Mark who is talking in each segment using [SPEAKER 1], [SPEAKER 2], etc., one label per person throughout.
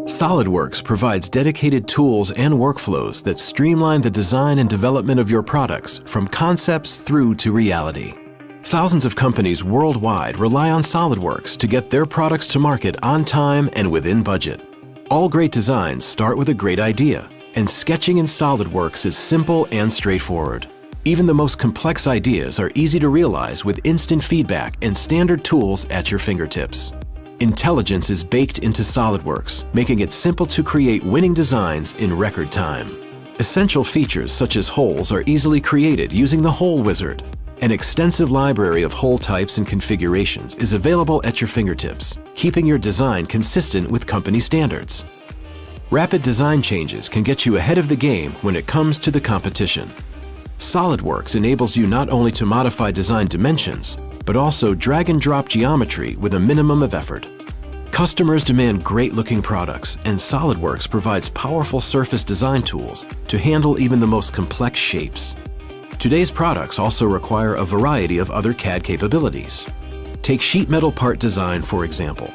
[SPEAKER 1] SolidWorks provides dedicated tools and workflows that streamline the design and development of your products from concepts through to reality. Thousands of companies worldwide rely on SolidWorks to get their products to market on time and within budget. All great designs start with a great idea, and sketching in SolidWorks is simple and straightforward. Even the most complex ideas are easy to realize with instant feedback and standard tools at your fingertips. Intelligence is baked into SolidWorks, making it simple to create winning designs in record time. Essential features such as holes are easily created using the Hole Wizard. An extensive library of hole types and configurations is available at your fingertips, keeping your design consistent with company standards. Rapid design changes can get you ahead of the game when it comes to the competition. SolidWorks enables you not only to modify design dimensions, but also drag and drop geometry with a minimum of effort. Customers demand great-looking products, and SolidWorks provides powerful surface design tools to handle even the most complex shapes. Today's products also require a variety of other CAD capabilities. Take sheet metal part design, for example.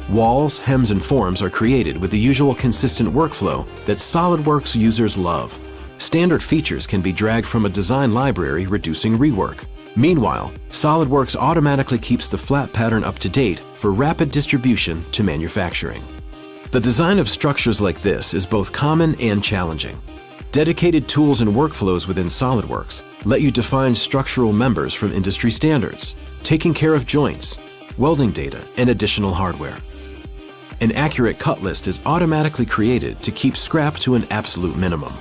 [SPEAKER 1] Walls, hems, and forms are created with the usual consistent workflow that SolidWorks users love. Standard features can be dragged from a design library, reducing rework. Meanwhile, SolidWorks automatically keeps the flat pattern up to date for rapid distribution to manufacturing. The design of structures like this is both common and challenging. Dedicated tools and workflows within SolidWorks let you define structural members from industry standards, taking care of joints, welding data, and additional hardware. An accurate cut list is automatically created to keep scrap to an absolute minimum.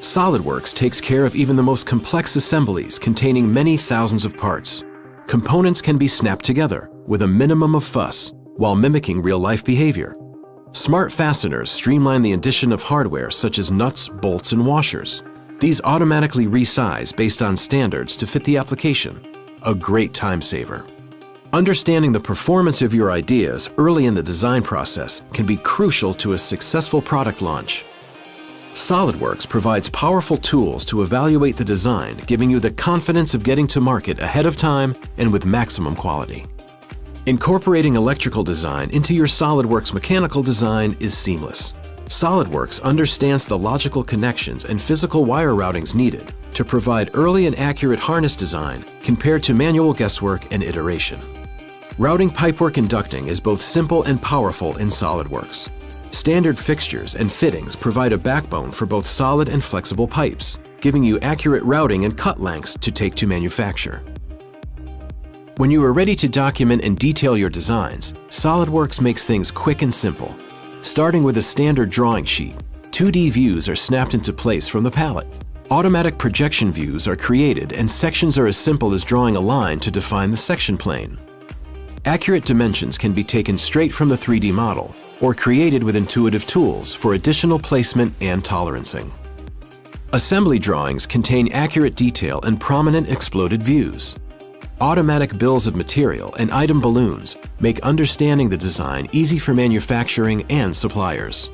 [SPEAKER 1] SolidWorks takes care of even the most complex assemblies containing many thousands of parts. Components can be snapped together with a minimum of fuss while mimicking real-life behavior. Smart fasteners streamline the addition of hardware such as nuts, bolts, and washers. These automatically resize based on standards to fit the application. A great time saver. Understanding the performance of your ideas early in the design process can be crucial to a successful product launch. SolidWorks provides powerful tools to evaluate the design, giving you the confidence of getting to market ahead of time and with maximum quality. Incorporating electrical design into your SolidWorks mechanical design is seamless. SolidWorks understands the logical connections and physical wire routings needed to provide early and accurate harness design compared to manual guesswork and iteration. Routing pipework and ducting is both simple and powerful in SolidWorks. Standard fixtures and fittings provide a backbone for both solid and flexible pipes, giving you accurate routing and cut lengths to take to manufacture. When you are ready to document and detail your designs, SolidWorks makes things quick and simple. Starting with a standard drawing sheet, 2D views are snapped into place from the palette. Automatic projection views are created and sections are as simple as drawing a line to define the section plane. Accurate dimensions can be taken straight from the 3D model or created with intuitive tools for additional placement and tolerancing. Assembly drawings contain accurate detail and prominent exploded views. Automatic bills of material and item balloons make understanding the design easy for manufacturing and suppliers.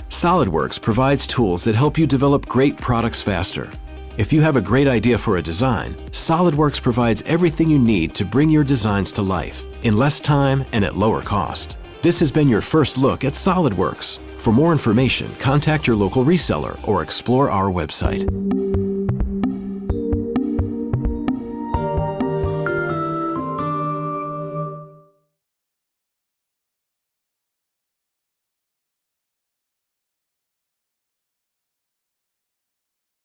[SPEAKER 1] SolidWorks provides tools that help you develop great products faster. If you have a great idea for a design, SolidWorks provides everything you need to bring your designs to life in less time and at lower cost. This has been your first look at SolidWorks. For more information, contact your local reseller or explore our website.